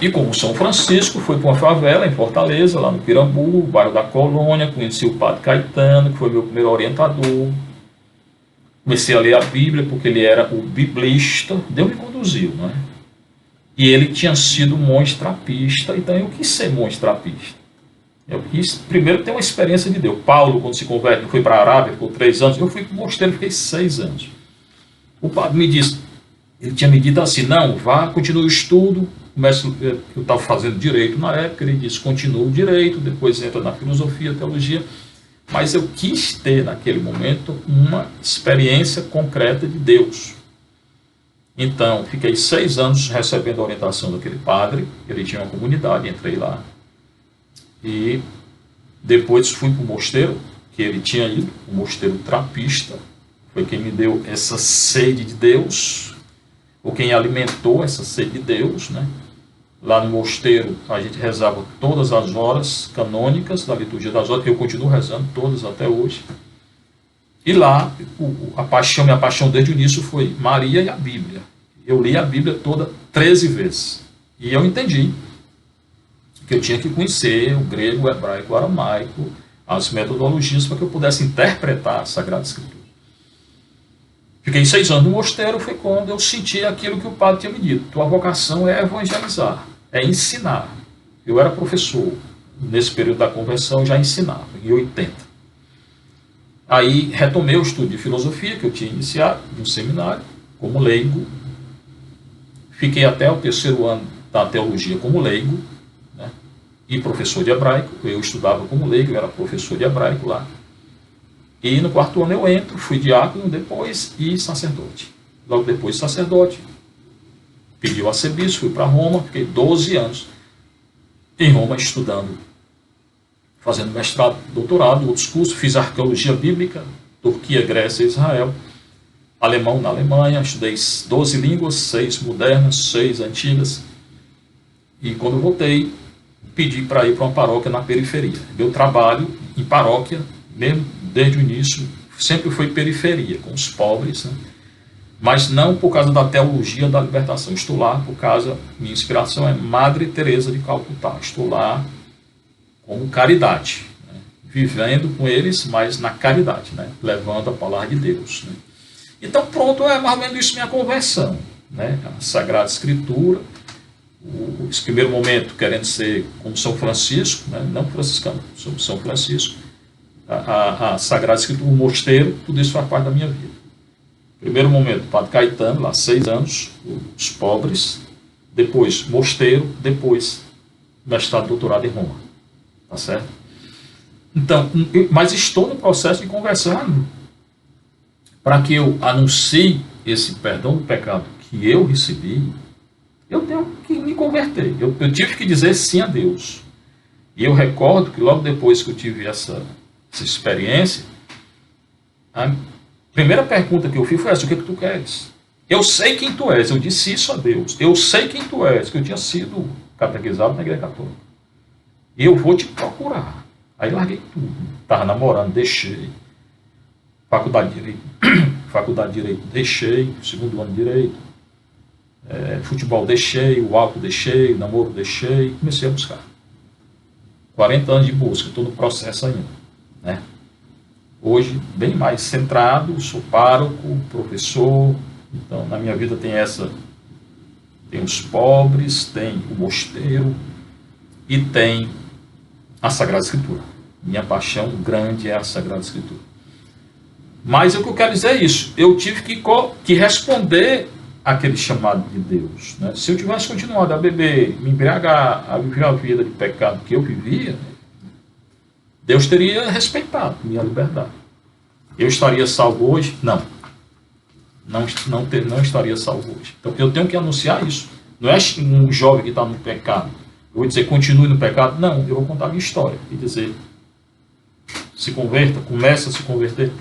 E como São Francisco, fui para uma favela em Fortaleza, lá no Pirambu, bairro da Colônia, conheci o Padre Caetano, que foi meu primeiro orientador. Comecei a ler a Bíblia, porque ele era o biblista, Deus me conduziu, né? E ele tinha sido monge trapista, então eu quis ser monge trapista. Eu quis primeiro ter uma experiência de Deus. Paulo, quando se converte, foi para a Arábia, ficou 3 anos, eu fui para o mosteiro, fiquei 6 anos. O padre me disse, ele tinha me dito assim, não, vá, continue o estudo, eu estava fazendo direito na época, ele disse, continua o direito, depois entra na filosofia, teologia, mas eu quis ter naquele momento uma experiência concreta de Deus. Então, fiquei 6 anos recebendo a orientação daquele padre, ele tinha uma comunidade, entrei lá, e depois fui para o mosteiro, que ele tinha ido, o mosteiro trapista, foi quem me deu essa sede de Deus, ou quem alimentou essa sede de Deus, né? Lá no mosteiro a gente rezava todas as horas canônicas da liturgia das horas, que eu continuo rezando todas até hoje. E lá minha paixão desde o início foi Maria e a Bíblia. Eu li a Bíblia toda 13 vezes. E eu entendi que eu tinha que conhecer o grego, o hebraico, o aramaico, as metodologias para que eu pudesse interpretar a Sagrada Escritura. Fiquei 6 anos no mosteiro, foi quando eu senti aquilo que o padre tinha me dito. Tua vocação é evangelizar, é ensinar. Eu era professor, nesse período da conversão eu já ensinava, em 80. Aí retomei o estudo de filosofia, que eu tinha iniciado no seminário, como leigo. Fiquei até o 3º ano da teologia como leigo, né? E professor de hebraico. Eu estudava como leigo, eu era professor de hebraico lá. E no 4º ano eu entro, fui diácono depois e sacerdote. Logo depois sacerdote, pedi o arcebispo, fui para Roma, fiquei 12 anos em Roma estudando, fazendo mestrado, doutorado, outros cursos, fiz arqueologia bíblica, Turquia, Grécia e Israel, alemão na Alemanha, estudei 12 línguas, 6 modernas, 6 antigas, e quando eu voltei, pedi para ir para uma paróquia na periferia. Meu trabalho em paróquia, mesmo desde o início, sempre foi periferia, com os pobres, né? Mas não por causa da teologia da libertação. Estou lá por causa, minha inspiração é Madre Teresa de Calcutá. Estou lá como caridade, né? Vivendo com eles, mas na caridade, né? Levando a palavra de Deus, né? Então pronto, é mais ou menos isso minha conversão, né? A Sagrada Escritura, esse primeiro momento querendo ser como São Francisco, né? Não franciscano, somos São Francisco, a Sagrada Escritura, o mosteiro, tudo isso faz parte da minha vida. Primeiro momento, Padre Caetano, lá 6 anos, os pobres, depois mosteiro, depois mestrado, doutorado em Roma. Tá certo? Então, mas estou no processo de conversão ainda. Para que eu anuncie esse perdão do pecado que eu recebi, eu tenho que me converter. Eu tive que dizer sim a Deus. E eu recordo que logo depois que eu tive essa experiência, a primeira pergunta que eu fiz foi essa: o que tu queres? Eu sei quem tu és. Eu disse isso a Deus. Eu sei quem tu és, que eu tinha sido catequizado na Igreja Católica. E eu vou te procurar. Aí larguei tudo. Estava namorando, deixei. Faculdade de Direito, deixei. 2º ano de Direito. Futebol, deixei. O álcool, deixei. O namoro, deixei. Comecei a buscar. 40 anos de busca. Estou no processo ainda, né? Hoje, bem mais centrado. Sou pároco, professor. Então, na minha vida tem os pobres, tem o mosteiro e tem a Sagrada Escritura. Minha paixão grande é a Sagrada Escritura. Mas o que eu quero dizer é isso. Eu tive que responder àquele chamado de Deus, né? Se eu tivesse continuado a beber, me embriagar, a viver a vida de pecado que eu vivia, Deus teria respeitado minha liberdade. Eu estaria salvo hoje? Não. Não estaria salvo hoje. Então eu tenho que anunciar isso. Não é um jovem que está no pecado. Eu vou dizer, continue no pecado. Não, eu vou contar a minha história e dizer, se converta, começa a se converter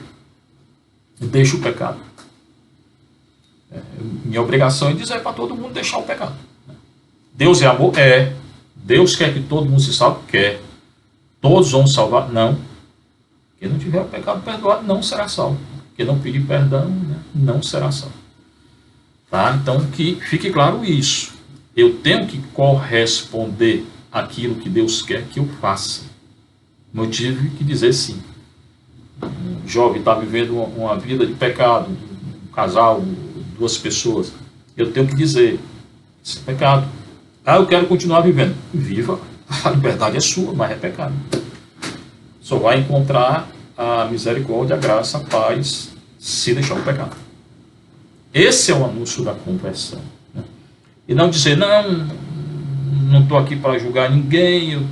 e deixa o pecado. Minha obrigação é dizer para todo mundo deixar o pecado. Deus é amor? É. Deus quer que todo mundo se salve? Quer. Todos vão salvar? Não. Quem não tiver o pecado perdoado não será salvo. Quem não pedir perdão, né, não será salvo. Tá? Então que fique claro isso. Eu tenho que corresponder àquilo que Deus quer que eu faça. Eu tive que dizer sim. Um jovem está vivendo uma vida de pecado, um casal, duas pessoas. Eu tenho que dizer, isso é pecado. Eu quero continuar vivendo. Viva, a liberdade é sua, mas é pecado. Só vai encontrar a misericórdia, a graça, a paz, se deixar o pecado. Esse é o anúncio da conversão. Né? E não dizer, não estou aqui para julgar ninguém,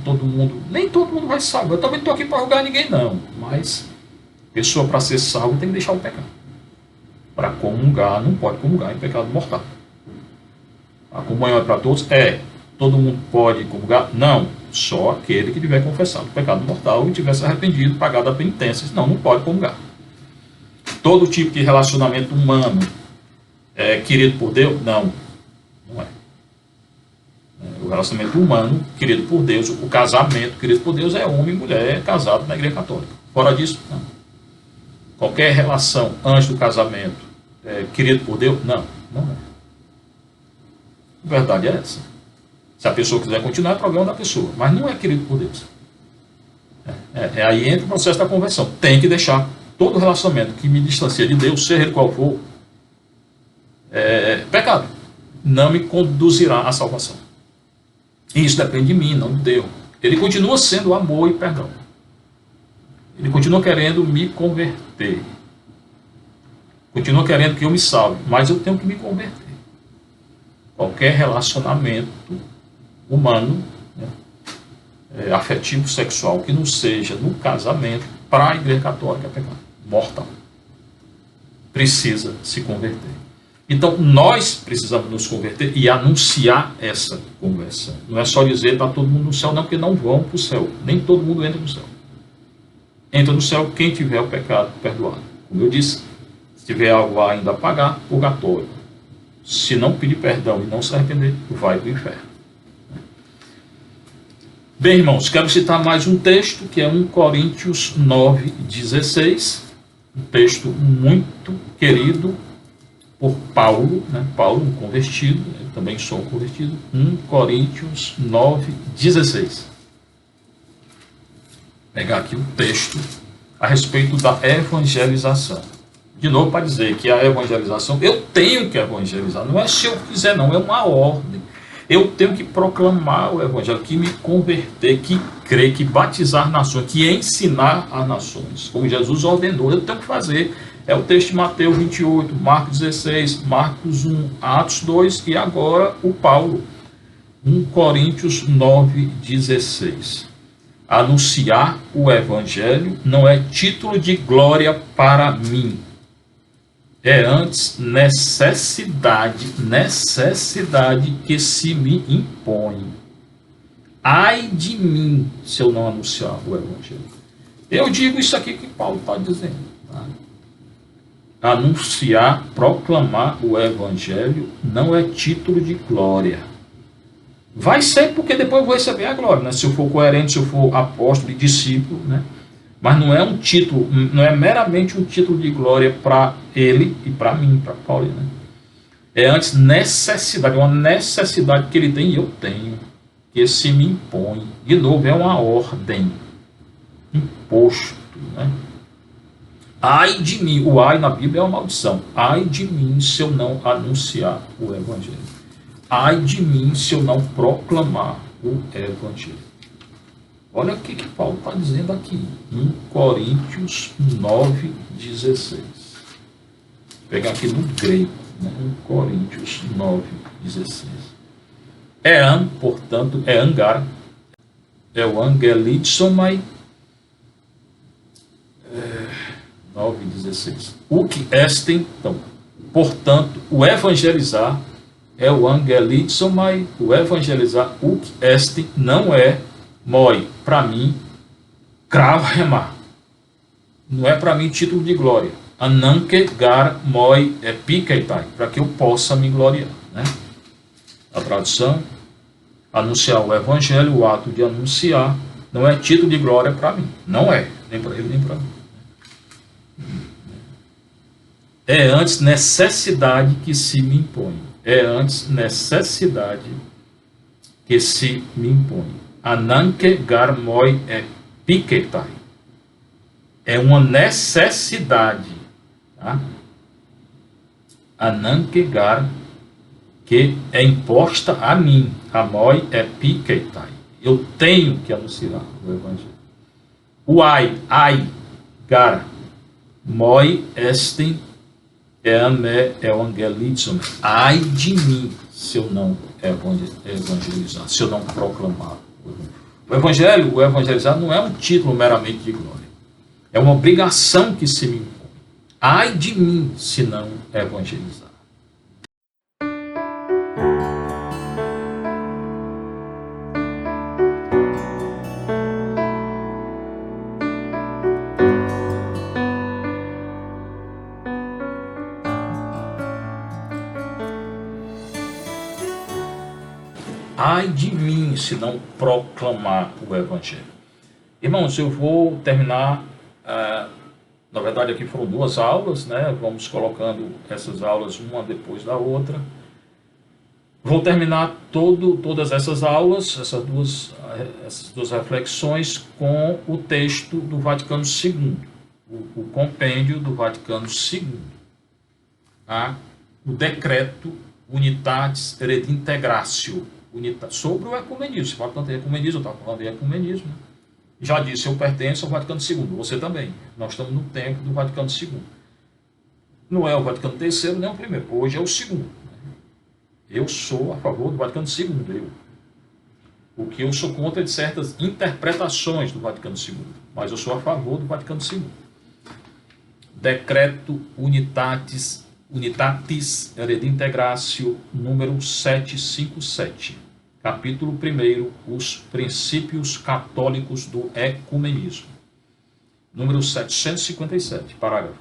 nem todo mundo vai salvar. Eu também não estou aqui para julgar ninguém, não. Mas pessoa para ser salva tem que deixar o pecado. Para comungar, não pode comungar em pecado mortal. A comunhão é para todos? Todo mundo pode comungar? Não. Só aquele que tiver confessado o pecado mortal e tiver se arrependido, pagado a penitência. Senão não pode comungar. Todo tipo de relacionamento humano é querido por Deus? Não. Não é. O relacionamento humano querido por Deus, o casamento querido por Deus é homem e mulher casado na igreja católica. Fora disso, não. Qualquer relação antes do casamento querido por Deus? Não. Não é. A verdade é essa. Se a pessoa quiser continuar, é problema da pessoa. Mas não é querido por Deus. Aí entra o processo da conversão. Tem que deixar todo relacionamento que me distancia de Deus, seja ele qual for, pecado. Não me conduzirá à salvação. E isso depende de mim, não de Deus. Ele continua sendo amor e perdão. Ele continua querendo me converter. Continua querendo que eu me salve. Mas eu tenho que me converter. Qualquer relacionamento humano, afetivo, sexual, que não seja no casamento, para a igreja católica é pecado mortal. Precisa se converter. Então, nós precisamos nos converter e anunciar essa conversão. Não é só dizer está todo mundo no céu, não, porque não vão para o céu. Nem todo mundo entra no céu. Entra no céu quem tiver o pecado perdoado. Como eu disse, se tiver algo ainda a pagar, purgatório. Se não pedir perdão e não se arrepender, vai para o inferno. Bem, irmãos, quero citar mais um texto, que é 1 Coríntios 9,16. Um texto muito querido por Paulo, Paulo, um convertido, eu também sou um convertido. 1 Coríntios 9,16. Vou pegar aqui o texto a respeito da evangelização. De novo, para dizer que a evangelização, eu tenho que evangelizar, não é se eu quiser, não, é uma ordem. Eu tenho que proclamar o evangelho, que me converter, que crer, que batizar nações, que ensinar as nações, como Jesus ordenou, eu tenho que fazer. É o texto de Mateus 28, Marcos 16, Marcos 1, Atos 2 e agora o Paulo, 1 Coríntios 9,16. Anunciar o evangelho não é título de glória para mim. É antes necessidade que se me impõe. Ai de mim se eu não anunciar o evangelho. Eu digo isso aqui que Paulo está dizendo. Tá? Anunciar, proclamar o evangelho não é título de glória. Vai ser porque depois eu vou receber a glória, né? Se eu for coerente, se eu for apóstolo e discípulo, né? Mas não é um título, não é meramente um título de glória para ele e para mim, para Paulo, né? É antes necessidade, uma necessidade que ele tem e eu tenho, que se me impõe. De novo, é uma ordem, imposto, né? Ai de mim, o ai na Bíblia é uma maldição. Ai de mim se eu não anunciar o evangelho. Ai de mim se eu não proclamar o evangelho. Olha o que Paulo está dizendo aqui. 1 Coríntios 9,16. Vou pegar aqui no grego. 1 Coríntios 9,16. Portanto, angar. É o angelitsomai. 9,16. O que estem, então, portanto, o evangelizar é o angelitsomai. O evangelizar, o que estem, não é moi, para mim, cravo remar. Não é para mim título de glória. Ananke gar moi epikeitai, para que eu possa me gloriar. Né? A tradução, anunciar o evangelho, o ato de anunciar, não é título de glória para mim. Não é, nem para ele, nem para mim. É antes necessidade que se me impõe. É antes necessidade que se me impõe. Ananke gar moi epiketai. É uma necessidade. Tá? Ananke gar, que é imposta a mim. Amoi epiketai. Eu tenho que anunciar o Evangelho. O ai, gar, moi estem me evangelizum. Ai de mim se eu não evangelizar, se eu não proclamar. O Evangelho, o evangelizar não é um título meramente de glória. É uma obrigação que se me impõe. Ai de mim se não evangelizar. Ai de mim se não proclamar o Evangelho. Irmãos, eu vou terminar, na verdade aqui foram 2 aulas, né? Vamos colocando essas aulas uma depois da outra. Vou terminar todas essas aulas, essas duas reflexões, com o texto do Vaticano II, o compêndio do Vaticano II, tá? O decreto Unitatis Redintegratio, sobre o ecumenismo. Se fala tanto de ecumenismo, eu estava falando de ecumenismo. Já disse, eu pertenço ao Vaticano II, você também. Nós estamos no tempo do Vaticano II. Não é o Vaticano III, nem o primeiro. Hoje é o segundo. Eu sou a favor do Vaticano II. O que eu sou contra de certas interpretações do Vaticano II. Mas eu sou a favor do Vaticano II. Decreto Unitatis Redintegratio, número 757. Capítulo 1, os princípios católicos do ecumenismo. Número 757, parágrafo.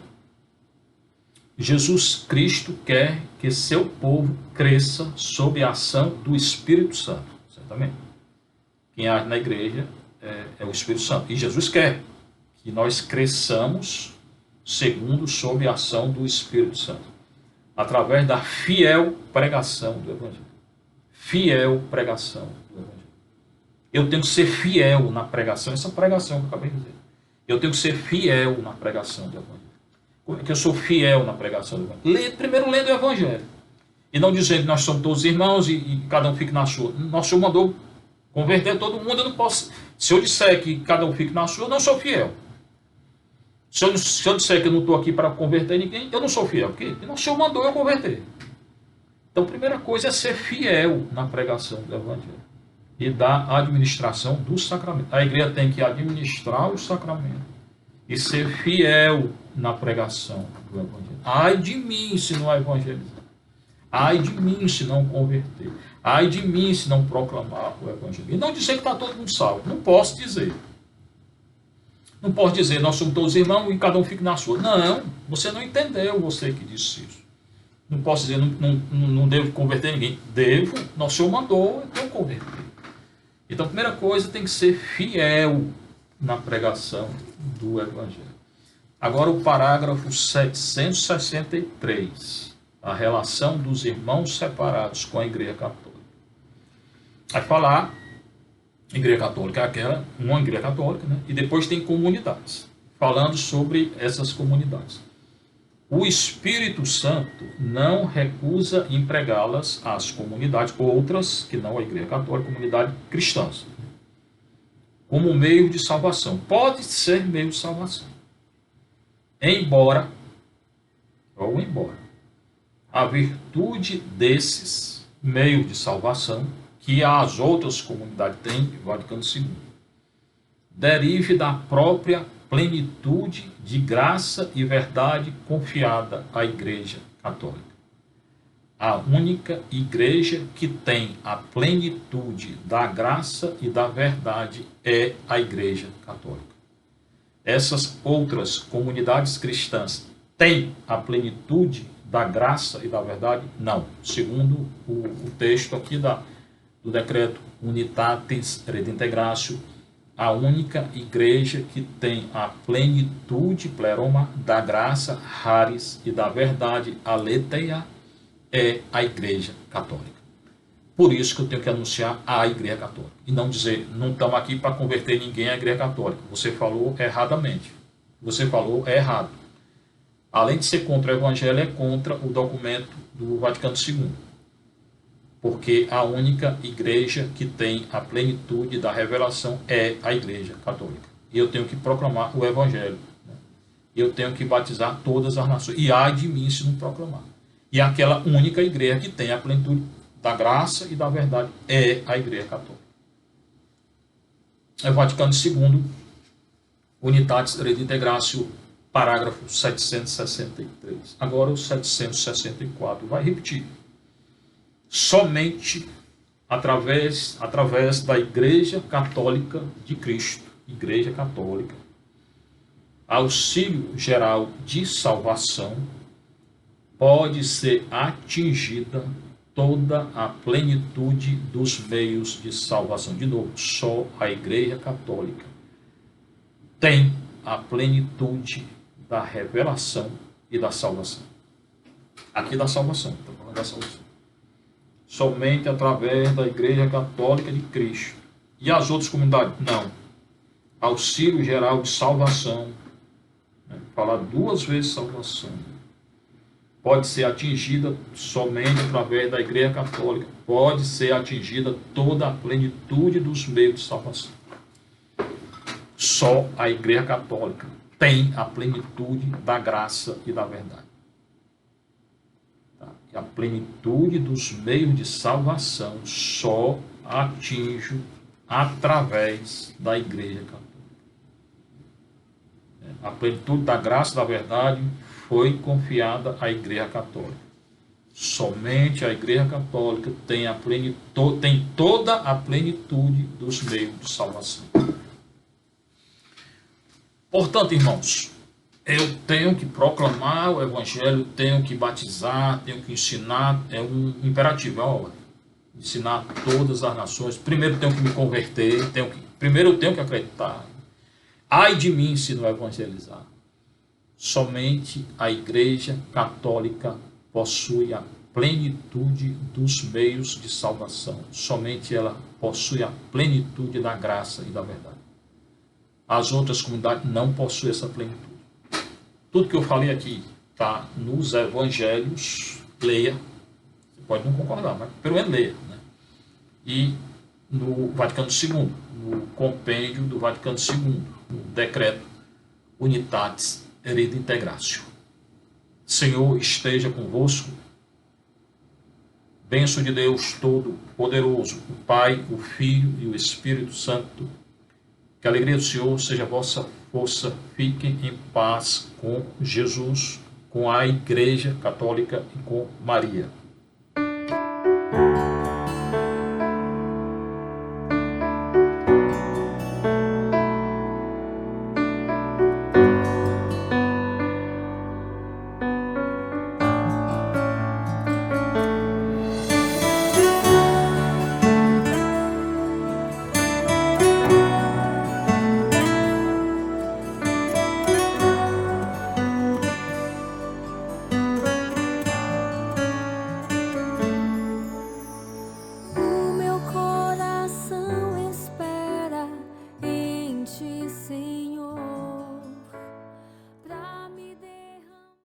Jesus Cristo quer que seu povo cresça sob a ação do Espírito Santo. Certamente. Quem age na igreja é o Espírito Santo. E Jesus quer que nós cresçamos sob a ação do Espírito Santo. Através da fiel pregação do Evangelho. Fiel pregação do Evangelho. Eu tenho que ser fiel na pregação, essa pregação que eu acabei de dizer. Eu tenho que ser fiel na pregação do Evangelho. Como é que eu sou fiel na pregação do Evangelho? Primeiro lendo o Evangelho. E não dizendo que nós somos todos irmãos e cada um fique na sua. Nosso Senhor mandou converter todo mundo, eu não posso. Se eu disser que cada um fique na sua, eu não sou fiel. Se eu disser que eu não estou aqui para converter ninguém, eu não sou fiel. Porque o Senhor mandou eu converter. Então, a primeira coisa é ser fiel na pregação do Evangelho e da administração do sacramento. A igreja tem que administrar o sacramento e ser fiel na pregação do Evangelho. Ai de mim se não evangelizar. Ai de mim se não converter. Ai de mim se não proclamar o Evangelho. E não dizer que está todo mundo salvo. Não posso dizer. Não posso dizer, nós somos todos irmãos e cada um fica na sua. Não, você não entendeu, você que disse isso. Não posso dizer, não devo converter ninguém. Devo, nosso Senhor mandou, então converter. Então, a primeira coisa tem que ser fiel na pregação do Evangelho. Agora, o parágrafo 763, a relação dos irmãos separados com a Igreja Católica. Vai falar, Igreja Católica é uma Igreja Católica, né? E depois tem comunidades, falando sobre essas comunidades. O Espírito Santo não recusa empregá-las às comunidades, outras que não a Igreja Católica, comunidades cristãs, como meio de salvação. Pode ser meio de salvação. Embora a virtude desses meios de salvação que as outras comunidades têm, Vaticano II, derive da própria plenitude de graça e verdade confiada à Igreja Católica. A única igreja que tem a plenitude da graça e da verdade é a Igreja Católica. Essas outras comunidades cristãs têm a plenitude da graça e da verdade? Não. Segundo o texto aqui do decreto Unitatis Redintegratio, a única igreja que tem a plenitude, pleroma, da graça, charis, e da verdade, aletheia, é a Igreja Católica. Por isso que eu tenho que anunciar a Igreja Católica. E não dizer, não estamos aqui para converter ninguém à Igreja Católica. Você falou erradamente. Você falou é errado. Além de ser contra o Evangelho, é contra o documento do Vaticano II. Porque a única igreja que tem a plenitude da revelação é a Igreja Católica. E eu tenho que proclamar o Evangelho. Eu tenho que batizar todas as nações. E ai de mim se não proclamar. E aquela única igreja que tem a plenitude da graça e da verdade é a Igreja Católica. É o Vaticano II, Unitatis Redintegratio, parágrafo 763. Agora o 764 vai repetir. Somente através da Igreja Católica de Cristo, Igreja Católica, auxílio geral de salvação, pode ser atingida toda a plenitude dos meios de salvação. De novo, só a Igreja Católica tem a plenitude da revelação e da salvação. Aqui da salvação, estou falando da salvação. Somente através da Igreja Católica de Cristo. E as outras comunidades? Não. Auxílio geral de salvação. Falar duas vezes salvação. Pode ser atingida somente através da Igreja Católica. Pode ser atingida toda a plenitude dos meios de salvação. Só a Igreja Católica tem a plenitude da graça e da verdade. Tá? E a plenitude dos meios de salvação só atinge através da Igreja Católica. A plenitude da graça e da verdade foi confiada à Igreja Católica. Somente a Igreja Católica tem toda a plenitude dos meios de salvação. Portanto, irmãos, eu tenho que proclamar o Evangelho, tenho que batizar, tenho que ensinar, é um imperativo, é uma ordem. Ensinar todas as nações. Primeiro tenho que me converter, primeiro eu tenho que acreditar. Ai de mim se não evangelizar. Somente a Igreja Católica possui a plenitude dos meios de salvação. Somente ela possui a plenitude da graça e da verdade. As outras comunidades não possuem essa plenitude. Tudo que eu falei aqui está nos Evangelhos, leia. Você pode não concordar, mas pelo menos leia. Né? E no Vaticano II, no compêndio do Vaticano II, no decreto Unitatis Redintegratio. Senhor esteja convosco. Bênção de Deus Todo-Poderoso, o Pai, o Filho e o Espírito Santo. Que a alegria do Senhor seja a vossa força. Fiquem em paz com Jesus, com a Igreja Católica e com Maria. O meu coração espera em ti, Senhor.